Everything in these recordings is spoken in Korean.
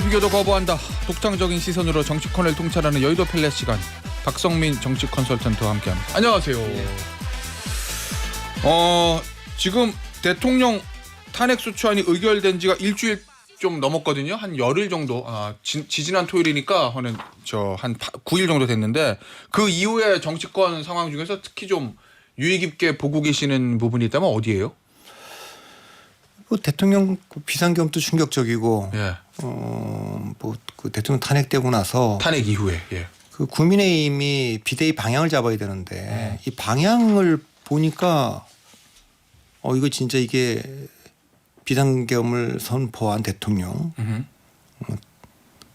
비교도 거부한다. 독창적인 시선으로 정치권을 통찰하는 여의도 펠렛 시간. 박성민 정치 컨설턴트와 함께합니다. 안녕하세요. 지금 대통령 탄핵 소추안이 의결된 지가 일주일 좀 넘었거든요. 한 열흘 정도. 지지난 토요일이니까 한 9일 정도 됐는데 그 이후에 정치권 상황 중에서 특히 좀 유의 깊게 보고 계시는 부분이 있다면 어디예요? 대통령 비상계엄도 충격적이고, 예. 그 대통령 탄핵되고 나서 탄핵 이후에. 예. 그 국민의힘이 비대위 방향을 잡아야 되는데 이 방향을 보니까 이거 진짜 이게 비상계엄을 선포한 대통령,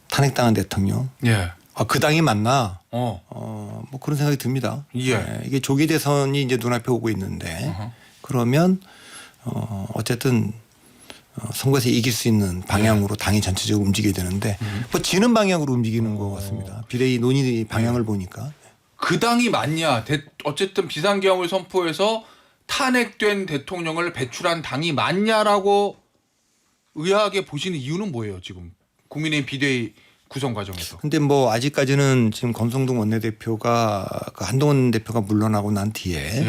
탄핵당한 대통령, 예. 그 당이 맞나? 어. 뭐 그런 생각이 듭니다. 예. 이게 조기 대선이 이제 눈앞에 오고 있는데 그러면 어쨌든 선거에서 이길 수 있는 방향으로 당이 전체적으로 움직여야 되는데 뭐 지는 방향으로 움직이는 것 같습니다. 비대위 논의 방향을 보니까. 그 당이 맞냐? 어쨌든 비상계엄을 선포해서 탄핵된 대통령을 배출한 당이 맞냐라고 의아하게 보시는 이유는 뭐예요? 지금 국민의힘 비대위 구성 과정에서. 근데 뭐 아직까지는 지금 권성동 원내대표가 그 한동훈 대표가 물러나고 난 뒤에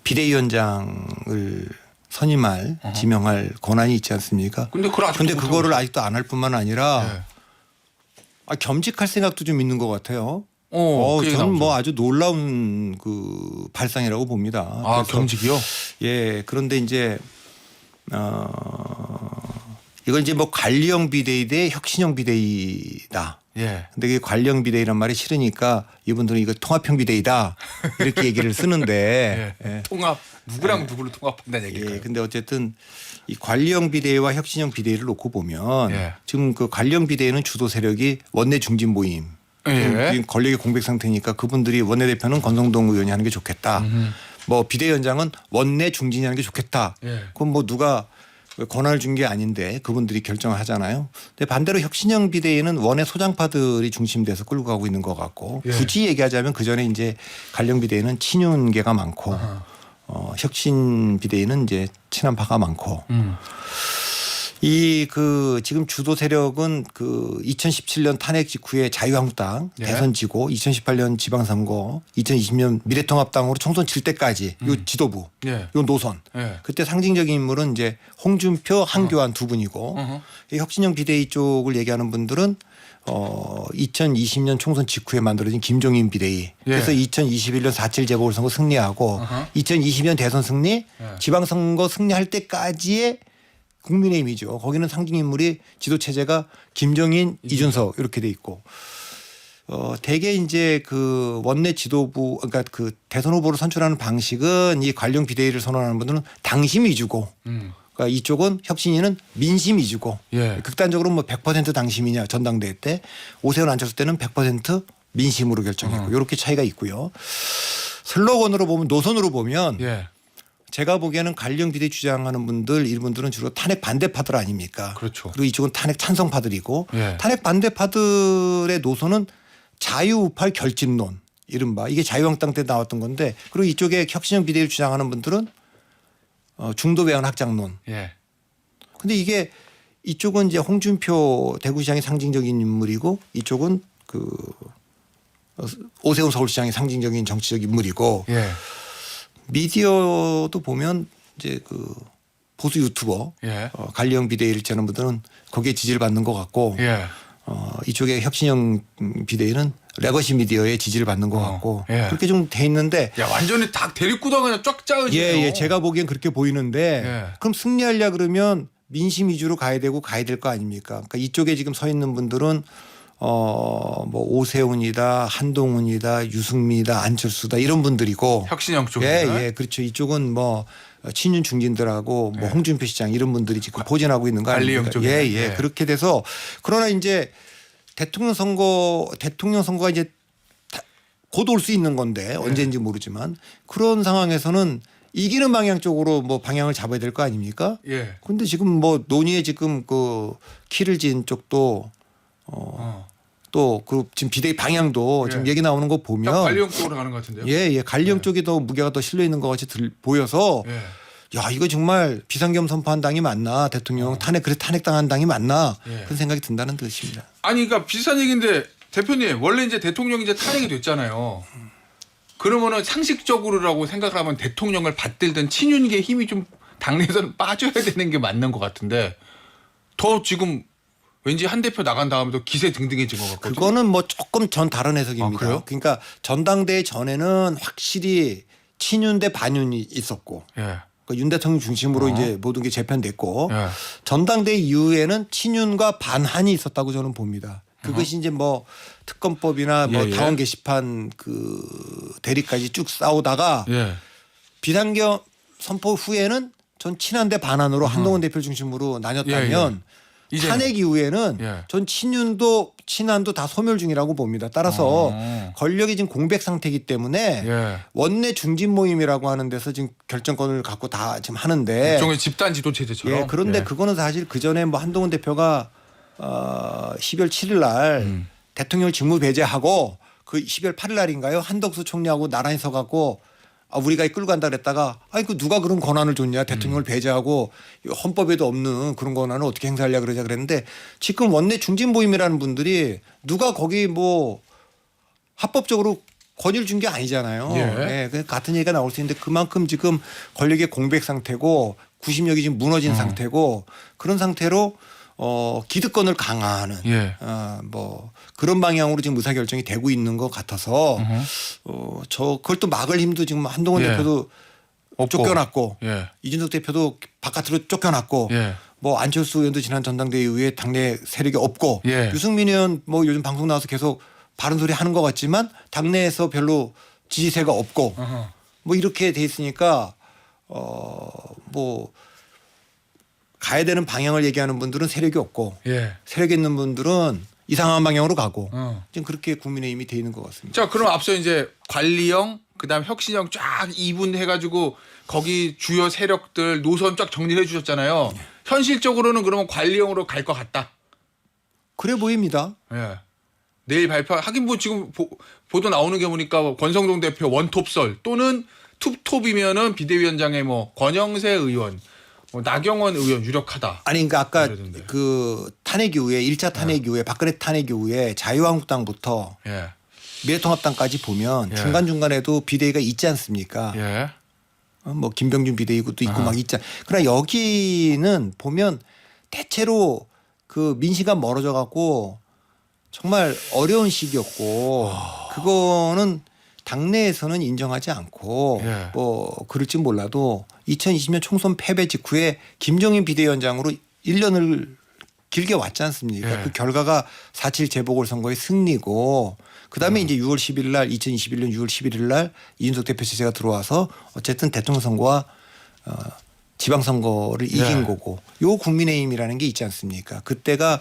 비대위원장을 선임할 지명할 권한이 있지 않습니까? 근데 그거를 아직도 안 할 뿐만 아니라 겸직할 생각도 좀 있는 것 같아요. 저는 뭐 아주 놀라운 그 발상이라고 봅니다. 겸직이요? 예. 그런데 이제 이걸 이제 뭐 관리형 비대위 대 혁신형 비대위다. 예. 근데 이게 관리형 비대위란 말이 싫으니까 이분들은 이거 통합형 비대위다 이렇게 얘기를 쓰는데 통합 누구랑 누구를 통합한다는 얘기일까요? 근데 어쨌든 이 관리형 비대위와 혁신형 비대위를 놓고 보면 지금 그 관리형 비대위는 주도 세력이 원내 중진 모임. 지금 권력의 공백 상태니까 그분들이 원내대표는 권성동 의원이 하는 게 좋겠다. 뭐 비대위원장은 원내 중진이 하는 게 좋겠다. 그건 뭐 누가 권한을 준 게 아닌데 그분들이 결정을 하잖아요. 근데 반대로 혁신형 비대위는 원외 소장파들이 중심돼서 끌고 가고 있는 것 같고 굳이 얘기하자면 그 전에 이제 관령 비대위는 친윤계가 많고 혁신 비대위는 이제 친한파가 많고 지금 주도 세력은 그 2017년 탄핵 직후에 자유한국당 대선 지고 2018년 지방선거 2020년 미래통합당으로 총선 칠 때까지 요 지도부 요 노선 그때 상징적인 인물은 이제 홍준표 한교안 두 분이고 혁신형 비대위 쪽을 얘기하는 분들은 2020년 총선 직후에 만들어진 김종인 비대위. 그래서 2021년 4.7 재보궐선거 승리하고 2020년 대선 승리 지방선거 승리할 때까지의 국민의힘이죠. 거기는 상징 인물이 지도 체제가 김정인, 이준석 이렇게 돼 있고 대개 이제 그 원내 지도부 그러니까 그 대선 후보를 선출하는 방식은 이 관령 비대위를 선언하는 분들은 당심 위주고 그러니까 이쪽은 혁신위는 민심 위주고 극단적으로 뭐 100% 당심이냐 전당대회 때 오세훈 안철수 때는 100% 민심으로 결정했고 이렇게 차이가 있고요. 슬로건으로 보면 노선으로 보면 제가 보기에는 관령 비대위 주장하는 분들 이분들은 주로 탄핵 반대파들 아닙니까? 그렇죠. 그리고 이쪽은 탄핵 찬성파들이고 탄핵 반대파들의 노선은 자유우파 결집론 이른바 이게 자유한국당 때 나왔던 건데 그리고 이쪽에 혁신형 비대위를 주장하는 분들은 중도 배원 확장론. 근데 이게 이쪽은 이제 홍준표 대구시장의 상징적인 인물이고 이쪽은 그 오세훈 서울시장의 상징적인 정치적 인물이고 미디어도 보면 이제 그 보수 유튜버 관리형 비대위를 지하는 분들은 거기에 지지를 받는 것 같고 이쪽에 혁신형 비대위는 레거시 미디어에 지지를 받는 것 같고 그렇게 좀 돼 있는데 완전히 다 대립구도가 그냥 쫙 짜여지네요. 제가 보기엔 그렇게 보이는데 그럼 승리하려 그러면 민심 위주로 가야 될 거 아닙니까? 그러니까 이쪽에 지금 서 있는 분들은 뭐 오세훈이다, 한동훈이다, 유승민이다, 안철수다 이런 분들이고 혁신형 쪽에 그렇죠. 이쪽은 뭐 친윤 중진들하고 뭐 홍준표 시장 이런 분들이 지금 포진하고 있는 거 아닙니까? 그렇게 돼서 그러나 이제 대통령 선거가 이제 곧 올 수 있는 건데 언제인지 모르지만 그런 상황에서는 이기는 방향 쪽으로 뭐 방향을 잡아야 될 거 아닙니까? 그런데 지금 뭐 논의에 지금 그 키를 진 쪽도 또 그 지금 비대위 방향도 지금 얘기 나오는 거 보면 관리형 쪽으로 가는 것 같은데요. 관리형 쪽이 더 무게가 더 실려 있는 것 같이 보여서 야 이거 정말 비상계엄 선포한 당이 맞나 대통령 그래 탄핵당한 당이 맞나 예. 그런 생각이 든다는 뜻입니다. 아니 그러니까 비슷한 얘기인데 대표님 원래 이제 대통령이 이제 탄핵이 됐잖아요. 그러면은 상식적으로라고 생각을 하면 대통령을 받들던 친윤계의 힘이 좀 당내에서는 빠져야 되는 게 맞는 것 같은데 더 지금 왠지 한 대표 나간 다음에도 기세 등등해진 것 같거든요. 그거는 뭐 조금 전 다른 해석입니다. 아, 그래요? 그러니까 전당대회 전에는 확실히 친윤 대 반윤이 있었고 예. 그러니까 윤 대통령 중심으로 이제 모든 게 재편됐고 예. 전당대회 이후에는 친윤과 반한이 있었다고 저는 봅니다. 그것이 이제 뭐 특검법이나 뭐 예, 예. 당원 게시판 그 대립까지 쭉 싸우다가 예. 비상계엄 선포 후에는 전 친한 대 반한으로 한동훈 대표 중심으로 나뉘었다면 이제는. 탄핵 이후에는 예. 전 친윤도 친한도 다 소멸 중이라고 봅니다. 따라서 권력이 지금 공백 상태이기 때문에 예. 원내 중진 모임이라고 하는 데서 지금 결정권을 갖고 다 지금 하는데 일종의 집단 지도 체제처럼. 예, 그런데 예. 그거는 사실 그 전에 뭐 한동훈 대표가 12월 7일 날 대통령을 직무 배제하고 그 12월 8일 날인가요? 한덕수 총리하고 나란히 서갖고 우리가 끌고 간다 그랬다가 아니 그 누가 그런 권한을 줬냐 대통령을 배제하고 헌법에도 없는 그런 권한을 어떻게 행사하려고 그러자 그랬는데 지금 원내 중진 모임이라는 분들이 누가 거기 뭐 합법적으로 권유를 준 게 아니잖아요. 예. 예, 같은 얘기가 나올 수 있는데 그만큼 지금 권력의 공백 상태고 구심력이 지금 무너진 상태고 그런 상태로 기득권을 강화하는 예. 뭐 그런 방향으로 지금 의사결정이 되고 있는 것 같아서 저 그걸 또 막을 힘도 지금 한동훈 예. 대표도 없고. 쫓겨났고 예. 이준석 대표도 바깥으로 쫓겨났고 예. 뭐 안철수 의원도 지난 전당대회 이후에 당내 세력이 없고 예. 유승민 의원 뭐 요즘 방송 나와서 계속 바른 소리 하는 것 같지만 당내에서 별로 지지세가 없고 뭐 이렇게 돼 있으니까 뭐 가야 되는 방향을 얘기하는 분들은 세력이 없고 예. 세력 있는 분들은 이상한 방향으로 가고 어. 지금 그렇게 국민의힘이 돼 있는 것 같습니다. 자, 그럼 앞서 이제 관리형, 그다음 혁신형 쫙 이분해가지고 거기 주요 세력들 노선 쫙 정리해 주셨잖아요. 현실적으로는 그러면 관리형으로 갈 것 같다. 그래 보입니다. 예. 내일 발표. 하긴 뭐 지금 보도 나오는 게 보니까 권성동 대표 원톱설 또는 투톱이면은 비대위원장의 뭐 권영세 의원, 뭐 나경원 의원 유력하다. 아니 그러니까 아까 그러던데. 그 탄핵 이후에 1차 탄핵 이후에 박근혜 탄핵 이후에 자유한국당부터 예. 미래통합당까지 보면 예. 중간중간에도 비대위가 있지 않습니까? 예. 뭐 김병준 비대위도 있고 아하. 막 있잖아. 그러나 여기는 보면 대체로 그 민심과 멀어져 갖고 정말 어려운 시기였고 그거는 당내에서는 인정하지 않고 예. 뭐 그럴지 몰라도 2020년 총선 패배 직후에 김종인 비대위원장으로 1년을 길게 왔지 않습니까? 예. 그 결과가 4.7 재보궐선거의 승리고 그다음에 이제 6월 10일 날 2021년 6월 11일 날 이준석 대표 체제가 들어와서 어쨌든 대통령 선거와 지방선거를 이긴 예. 거고 요 국민의힘이라는 게 있지 않습니까? 그때가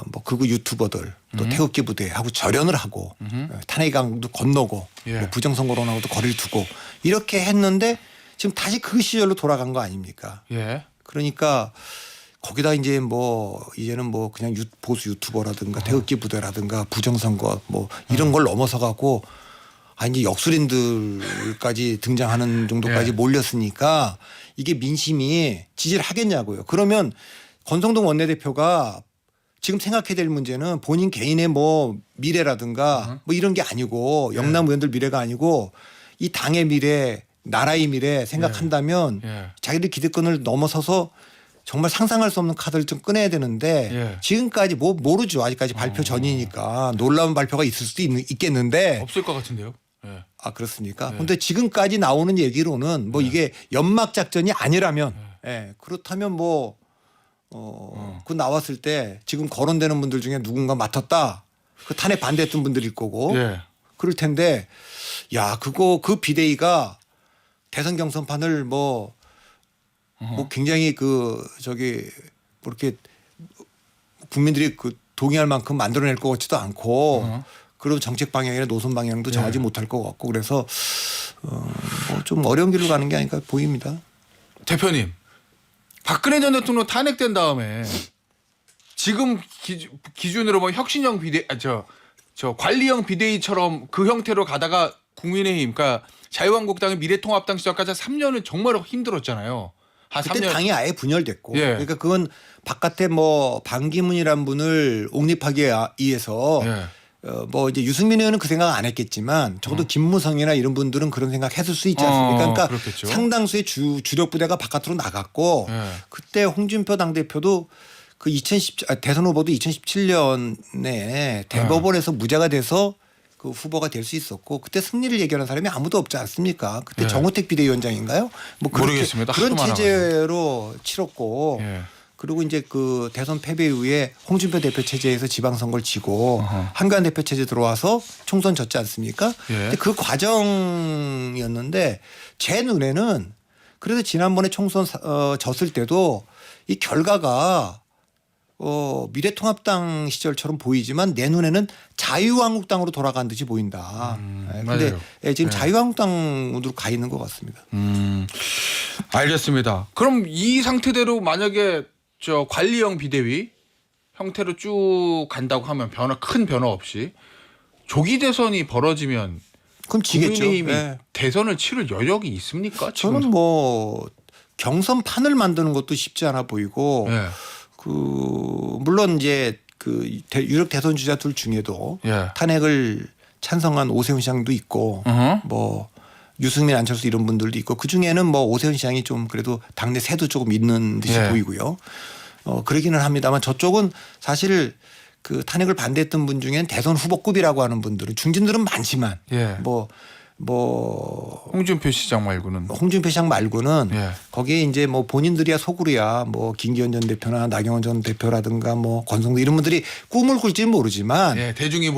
뭐 극우 유튜버들 또 태극기 부대하고 절연을 하고 탄핵 강도 건너고 예. 뭐 부정선거론하고도 거리를 두고 이렇게 했는데 지금 다시 그 시절로 돌아간 거 아닙니까? 예. 그러니까 거기다 이제 뭐 이제는 뭐 그냥 보수 유튜버라든가 태극기 부대라든가 부정선거 뭐 이런 걸 넘어서 갖고 이제 역술인들까지 등장하는 정도까지 예. 몰렸으니까 이게 민심이 지지를 하겠냐고요. 그러면 권성동 원내대표가 지금 생각해야 될 문제는 본인 개인의 뭐 미래라든가 뭐 이런 게 아니고 영남 의원들 미래가 아니고 이 당의 미래, 나라의 미래 생각한다면 예. 자기들 기득권을 넘어서서 정말 상상할 수 없는 카드를 좀 꺼내야 되는데 예. 지금까지 뭐 모르죠. 아직까지 발표 전이니까 놀라운 발표가 있을 수도 있겠는데 없을 것 같은데요. 예. 그렇습니까? 예. 근데 지금까지 나오는 얘기로는 뭐 이게 연막 작전이 아니라면 그렇다면 뭐 그 나왔을 때 지금 거론되는 분들 중에 누군가 맡았다. 그 탄핵 반대했던 분들일 거고 예. 그럴 텐데 야 그거 그 비대위가 대선 경선판을 뭐 굉장히 그 저기 뭐 이렇게 국민들이 그 동의할 만큼 만들어낼 것 같지도 않고 그리고 정책 방향이나 노선 방향도 정하지 못할 것 같고 그래서 뭐 좀 어려운 길로 가는 게 아닐까 보입니다. 대표님, 박근혜 전 대통령 탄핵된 다음에 지금 기준으로 뭐 혁신형 비대 저 관리형 비대위처럼 그 형태로 가다가 국민의힘, 그러니까 자유한국당의 미래통합당 시절까지 한 3년은 정말 힘들었잖아요. 한 그때 3년. 당이 아예 분열됐고 예. 그러니까 그건 바깥에 뭐 반기문이란 분을 옹립하기 위해서 예. 뭐 이제 유승민 의원은 그 생각 안 했겠지만 적어도 김무성이나 이런 분들은 그런 생각 했을 수 있지 않습니까? 그러니까 그렇겠죠. 상당수의 주력 부대가 바깥으로 나갔고 예. 그때 홍준표 당대표도 그 대선 후보도 2017년에 대법원에서 무죄가 돼서 그 후보가 될 수 있었고 그때 승리를 예견한 사람이 아무도 없지 않습니까? 그때 예. 정호택 비대위원장인가요? 뭐 모르겠습니다. 그런 하도 체제로 치렀고 예. 그리고 이제 그 대선 패배 이후에 홍준표 대표 체제에서 지방선거를 지고 한가한 대표 체제 들어와서 총선 졌지 않습니까? 예. 근데 그 과정이었는데 제 눈에는 그래도 지난번에 총선 졌을 때도 이 결과가 미래통합당 시절처럼 보이지만 내 눈에는 자유한국당으로 돌아간 듯이 보인다. 그런데 맞아요. 지금 네. 자유한국당으로 가 있는 것 같습니다. 알겠습니다. 그럼 이 상태대로 만약에 저 관리형 비대위 형태로 쭉 간다고 하면 큰 변화 없이 조기 대선이 벌어지면 그럼 지겠죠. 국민의힘이 네. 대선을 치를 여력이 있습니까? 지금? 저는 뭐 경선판을 만드는 것도 쉽지 않아 보이고 예. 물론 이제 유력 대선 주자 둘 중에도 예. 탄핵을 찬성한 오세훈 시장도 있고 뭐 유승민 안철수 이런 분들도 있고 그 중에는 뭐 오세훈 시장이 좀 그래도 당내 새도 조금 있는 듯이 예. 보이고요. 그러기는 합니다만 저쪽은 사실 그 탄핵을 반대했던 분 중에는 대선 후보급이라고 하는 분들은 중진들은 많지만 예. 홍준표 시장 말고는 홍준표 시장 말고는 예. 거기에 이제 뭐 본인들이야 속으로야 뭐 김기현 전 대표나 나경원 전 대표라든가 뭐 권성동 이런 분들이 꿈을 꿀지는 모르지만 예. 대중이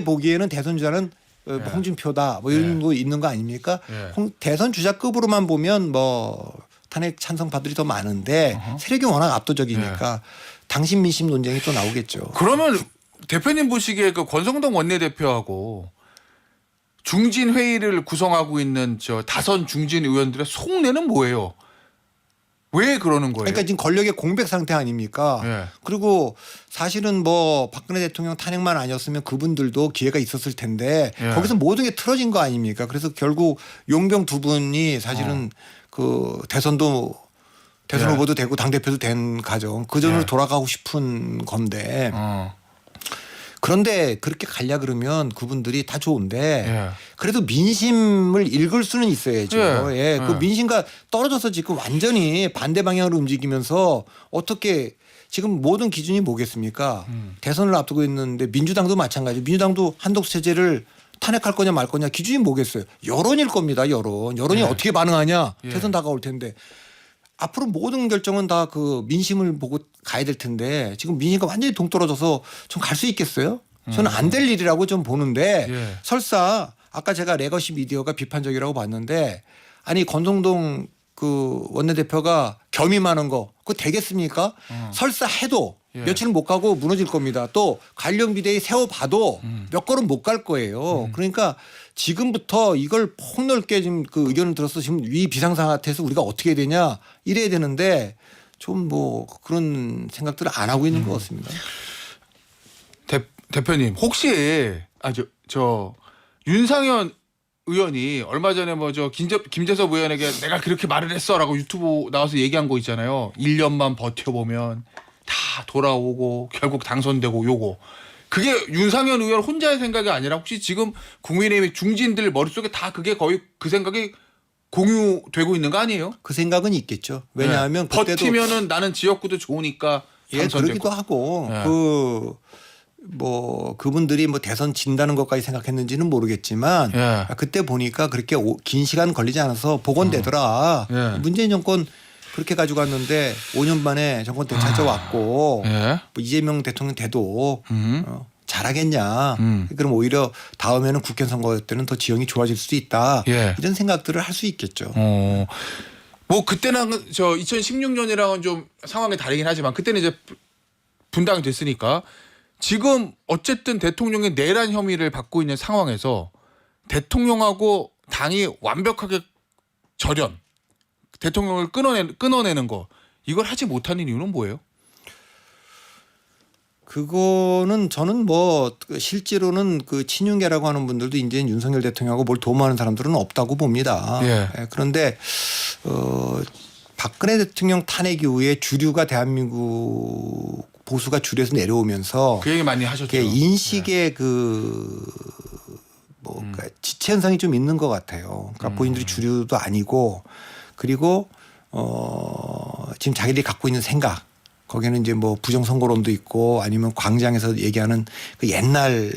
보기에는 대선 주자는 홍준표다 뭐 이런 거 있는 거 아닙니까? 예. 대선 주자급으로만 보면 뭐 탄핵 찬성파들이 더 많은데 세력이 워낙 압도적이니까 당신 민심 논쟁이 또 나오겠죠. 그러면 대표님 보시기에 그 권성동 원내대표하고 중진 회의를 구성하고 있는 저 다선 중진 의원들의 속내는 뭐예요? 왜 그러는 거예요? 그러니까 지금 권력의 공백 상태 아닙니까? 예. 그리고 사실은 뭐 박근혜 대통령 탄핵만 아니었으면 그분들도 기회가 있었을 텐데 예. 거기서 모든 게 틀어진 거 아닙니까? 그래서 결국 용병 두 분이 사실은 그 대선 예. 후보도 되고 당대표도 된 가정 그 전으로 예. 돌아가고 싶은 건데 그런데 그렇게 가려 그러면 그분들이 다 좋은데 예. 그래도 민심을 읽을 수는 있어야죠. 예. 그 민심과 떨어져서 지금 완전히 반대 방향으로 움직이면서 어떻게 지금 모든 기준이 뭐겠습니까? 대선을 앞두고 있는데 민주당도 마찬가지. 민주당도 한독수 체제를 탄핵할 거냐 말 거냐 기준이 뭐겠어요? 여론일 겁니다. 여론이 예. 어떻게 반응하냐. 예. 대선 다가올 텐데. 앞으로 모든 결정은 다 그 민심을 보고 가야 될 텐데 지금 민심과 완전히 동떨어져서 좀 갈 수 있겠어요? 저는 안 될 일이라고 좀 보는데 예. 설사 아까 제가 레거시 미디어가 비판적이라고 봤는데 아니 권성동 그 원내대표가 겸임하는 거 그거 되겠습니까? 설사 해도 예. 며칠 못 가고 무너질 겁니다. 또 관련 비대위 세워봐도 몇 걸음 못 갈 거예요. 그러니까 지금부터 이걸 폭넓게 지금 그 의견을 들어서 지금 위 비상사태에서 우리가 어떻게 해야 되냐 이래야 되는데 좀 뭐 그런 생각들을 안 하고 있는 것 같습니다. 대표님 혹시 저 윤상현 의원이 얼마 전에 뭐 저 김재섭 의원에게 내가 그렇게 말을 했어라고 유튜브 나와서 얘기한 거 있잖아요. 1년만 버텨보면 다 돌아오고 결국 당선되고 요거. 그게 윤상현 의원 혼자의 생각이 아니라 혹시 지금 국민의힘 중진들 머릿속에 다 그게 거의 그 생각이 공유되고 있는 거 아니에요? 그 생각은 있겠죠. 왜냐하면 그때도 버티면은 나는 지역구도 좋으니까 당선되고. 그러기도 하고 예. 그분들이 뭐 대선 진다는 것까지 생각했는지는 모르겠지만 예. 그때 보니까 그렇게 긴 시간 걸리지 않아서 복원되더라. 예. 문재인 정권 그렇게 가지고 갔는데 5년 만에 정권 되찾아왔고 예. 뭐 이재명 대통령 돼도 음. 잘하겠냐. 그럼 오히려 다음에는 국회 선거 때는 더 지형이 좋아질 수도 있다. 예. 이런 생각들을 할 수 있겠죠. 뭐 그때는 저 2016년이랑은 좀 상황이 다르긴 하지만 그때는 이제 분당이 됐으니까 지금 어쨌든 대통령의 내란 혐의를 받고 있는 상황에서 대통령하고 당이 완벽하게 절연 대통령을 끊어내는 거 이걸 하지 못하는 이유는 뭐예요? 그거는 저는 뭐 실제로는 그 친윤계라고 하는 분들도 이제 윤석열 대통령하고 뭘 도모하는 사람들은 없다고 봅니다. 예. 그런데 박근혜 대통령 탄핵 이후에 주류가 대한민국 보수가 줄에서 내려오면서 그 얘기 많이 하셨죠. 인식의 그러니까 지체 현상이 좀 있는 것 같아요. 그러니까 본인들이 주류도 아니고 그리고 지금 자기들이 갖고 있는 생각 거기는 이제 뭐 부정선거론도 있고 아니면 광장에서 얘기하는 그 옛날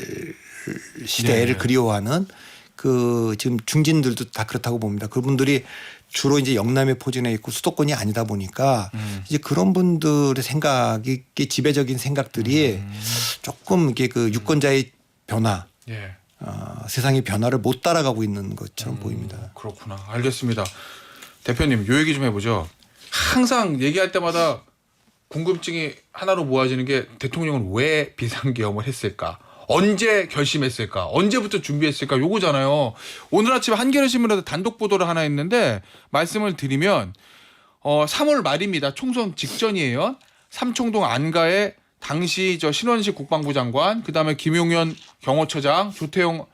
시대를 그리워하는 그 지금 중진들도 다 그렇다고 봅니다. 그분들이 주로 이제 영남에 포진해 있고 수도권이 아니다 보니까 이제 그런 분들의 생각이 지배적인 생각들이 조금 이게 그 유권자의 변화, 세상의 변화를 못 따라가고 있는 것처럼 보입니다. 그렇구나. 알겠습니다. 대표님, 요 얘기 좀 해보죠. 항상 얘기할 때마다 궁금증이 하나로 모아지는 게 대통령은 왜 비상계엄을 했을까? 언제 결심했을까? 언제부터 준비했을까? 요거잖아요. 오늘 아침 한겨레 신문에서 단독 보도를 하나 했는데 말씀을 드리면 3월 말입니다. 총선 직전이에요. 삼청동 안가에 당시 신원식 국방부 장관, 그다음에 김용현 경호처장, 조태용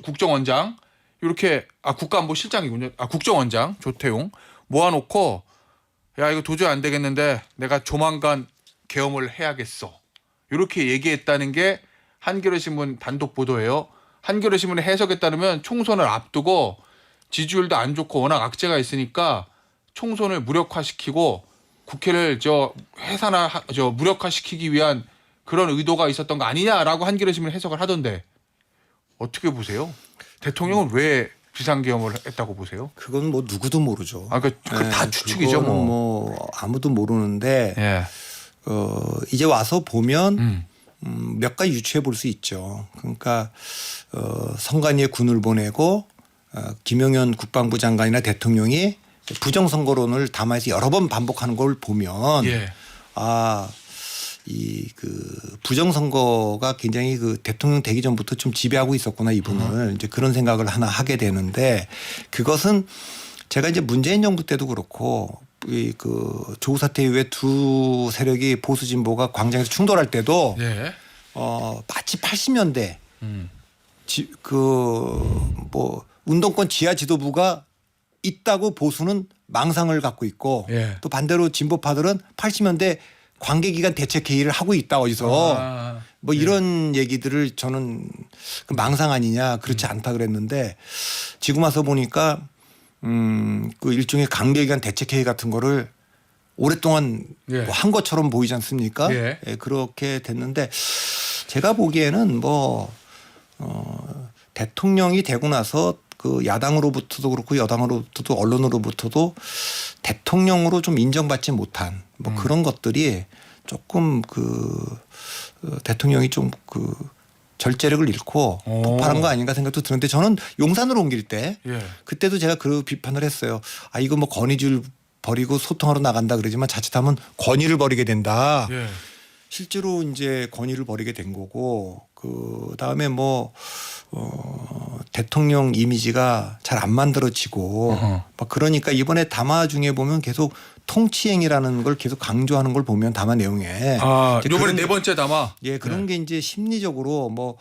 국정원장 이렇게 국가안보실장이군요. 국정원장 조태용 모아놓고 야 이거 도저히 안 되겠는데 내가 조만간 계엄을 해야겠어. 이렇게 얘기했다는 게 한겨레 신문 단독 보도예요. 한겨레 신문의 해석에 따르면 총선을 앞두고 지지율도 안 좋고 워낙 악재가 있으니까 총선을 무력화시키고 국회를 무력화시키기 위한 그런 의도가 있었던 거 아니냐라고 한겨레 신문 해석을 하던데 어떻게 보세요? 대통령은 왜 비상계엄을 했다고 보세요? 그건 뭐 누구도 모르죠. 다 추측이죠. 뭐 아무도 모르는데 이제 와서 보면 몇 가지 유추해 볼 수 있죠. 그러니까 선관위에 군을 보내고 김용현 국방부 장관이나 대통령이 부정선거론을 담아서 여러 번 반복하는 걸 보면 이 그 부정선거가 굉장히 그 대통령 되기 전부터 좀 지배하고 있었구나 이분을 이제 그런 생각을 하나 하게 되는데 그것은 제가 이제 문재인 정부 때도 그렇고 이 그 조국 사태 이후에 두 세력이 보수 진보가 광장에서 충돌할 때도 마치 80년대 뭐 운동권 지하 지도부가 있다고 보수는 망상을 갖고 있고 또 반대로 진보파들은 80년대 관계기관 대책회의를 하고 있다 어디서 뭐 이런 얘기들을 저는 그 망상 아니냐 그렇지 않다 그랬는데 지금 와서 보니까 그 일종의 관계기관 대책회의 같은 거를 오랫동안 뭐한 것처럼 보이지 않습니까? 그렇게 됐는데 제가 보기에는 뭐 대통령이 되고 나서 그 야당으로부터도 그렇고 여당으로부터도 언론으로부터도 대통령으로 좀 인정받지 못한 뭐 그런 것들이 조금 그 대통령이 좀 그 절제력을 잃고 폭발한 거 아닌가 생각도 드는데 저는 용산으로 옮길 때 그때도 제가 그 비판을 했어요. 이거 뭐 권위줄 버리고 소통하러 나간다 그러지만 자칫하면 권위를 버리게 된다. 실제로 이제 권위를 버리게 된 거고 그 다음에 뭐 대통령 이미지가 잘 안 만들어지고 막 그러니까 이번에 담화 중에 보면 계속 통치행위라는 걸 계속 강조하는 걸 보면 담화 내용에 이번에 네 번째 담화 그런 게 이제 심리적으로 뭐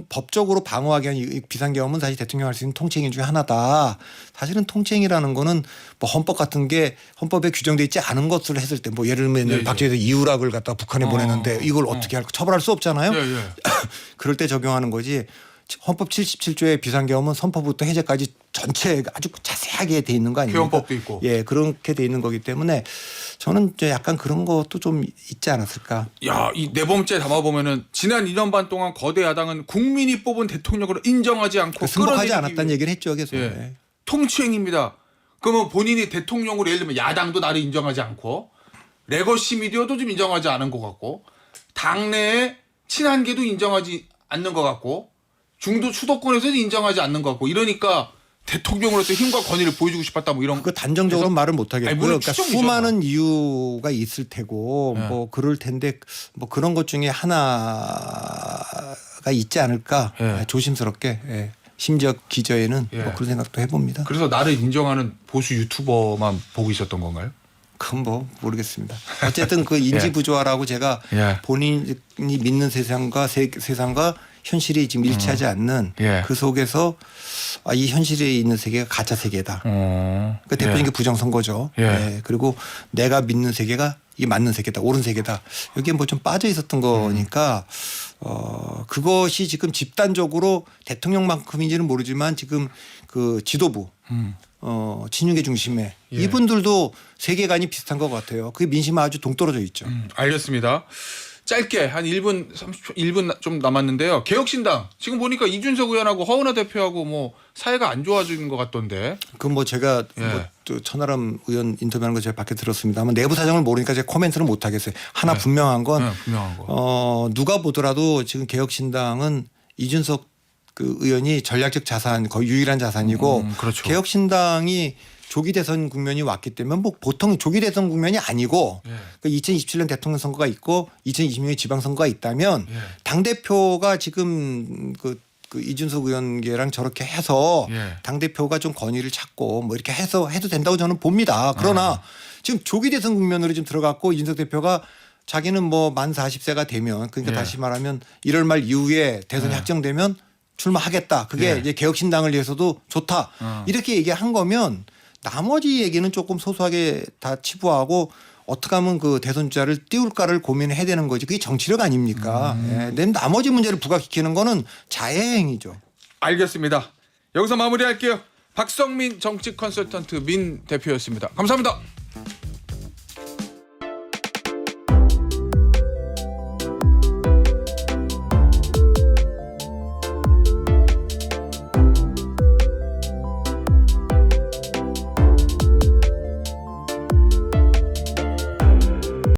법적으로 방어하기 위한 이 비상계엄은 사실 대통령 할 수 있는 통치행위 중에 하나다. 사실은 통치행위라는 거는 뭐 헌법 같은 게 헌법에 규정돼 있지 않은 것을 했을 때 뭐 예를 들면 박정희에서 이유락을 갖다 북한에 보냈는데 이걸 어떻게 할까 처벌할 수 없잖아요. 그럴 때 적용하는 거지. 헌법 77조의 비상계엄은 선포부터 해제까지 전체 아주 자세하게 돼 있는 거 아닙니까? 표현법도 있고. 그렇게 돼 있는 거기 때문에 저는 이제 약간 그런 것도 좀 있지 않았을까. 이 네 번째 담아 보면은 지난 2년 반 동안 거대 야당은 국민이 뽑은 대통령으로 인정하지 않고 승복하지 않았다는 얘기를 했죠. 계속. 통치행위입니다. 그러면 본인이 대통령으로 예를 들면 야당도 나를 인정하지 않고 레거시 미디어도 좀 인정하지 않은 것 같고 당내의 친한계도 인정하지 않는 것 같고 중도 수도권에서도 인정하지 않는 것 같고 이러니까 대통령으로서 힘과 권위를 보여주고 싶었다 뭐 이런. 그 단정적으로 말을 못 하겠고요. 그러니까 추정이죠. 수많은 이유가 있을 테고 뭐 그럴 텐데 뭐 그런 것 중에 하나가 있지 않을까 조심스럽게 심지어 기저에는 뭐 그런 생각도 해봅니다. 그래서 나를 인정하는 보수 유튜버만 보고 있었던 건가요? 그건 뭐 모르겠습니다. 어쨌든 그 인지 부조화라고 제가 예. 본인이 믿는 세상과 세상과 현실이 지금 일치하지 않는 예. 그 속에서 이 현실에 있는 세계가 가짜 세계다. 그러니까 대표적인 게 부정선거죠. 예. 예. 그리고 내가 믿는 세계가 이게 맞는 세계다, 옳은 세계다. 여기에 뭐 좀 빠져 있었던 거니까 그것이 지금 집단적으로 대통령만큼인지는 모르지만 지금 그 지도부 진영의 중심에 예. 이분들도 세계관이 비슷한 것 같아요. 그게 민심과 아주 동떨어져 있죠. 알겠습니다. 짧게 한 1분 30초 1분 좀 남았는데요. 개혁신당 지금 보니까 이준석 의원하고 허은하 대표하고 뭐 사이가 안 좋아지는 것 같던데. 그건 뭐 제가 예. 뭐 또 천하람 의원 인터뷰하는 거 제가 밖에 들었습니다만 내부 사정을 모르니까 제가 코멘트는 못 하겠어요. 하나 네. 분명한 건 네, 분명한 거. 누가 보더라도 지금 개혁신당은 이준석 그 의원이 전략적 자산 거의 유일한 자산이고 그렇죠. 개혁신당이 조기 대선 국면이 왔기 때문에 뭐 보통 조기 대선 국면이 아니고 예. 그 2027년 대통령 선거가 있고 2026년 지방선거가 있다면 예. 당 대표가 지금 그 이준석 의원계랑 저렇게 해서 예. 당 대표가 좀 권위를 찾고 뭐 이렇게 해서 해도 된다고 저는 봅니다. 그러나 지금 조기 대선 국면으로 지금 들어갔고 이준석 대표가 자기는 뭐 만 40세가 되면 그러니까 예. 다시 말하면 1월 말 이후에 대선이 예. 확정되면 출마하겠다. 그게 예. 이제 개혁신당을 위해서도 좋다. 이렇게 얘기한 거면 나머지 얘기는 조금 소소하게 다 치부하고 어떻게 하면 그 대선 주자를 띄울까를 고민해야 되는 거지. 그게 정치력 아닙니까? 예. 근데 나머지 문제를 부각시키는 거는 자해행위죠. 알겠습니다. 여기서 마무리할게요. 박성민 정치 컨설턴트 민 대표였습니다. 감사합니다.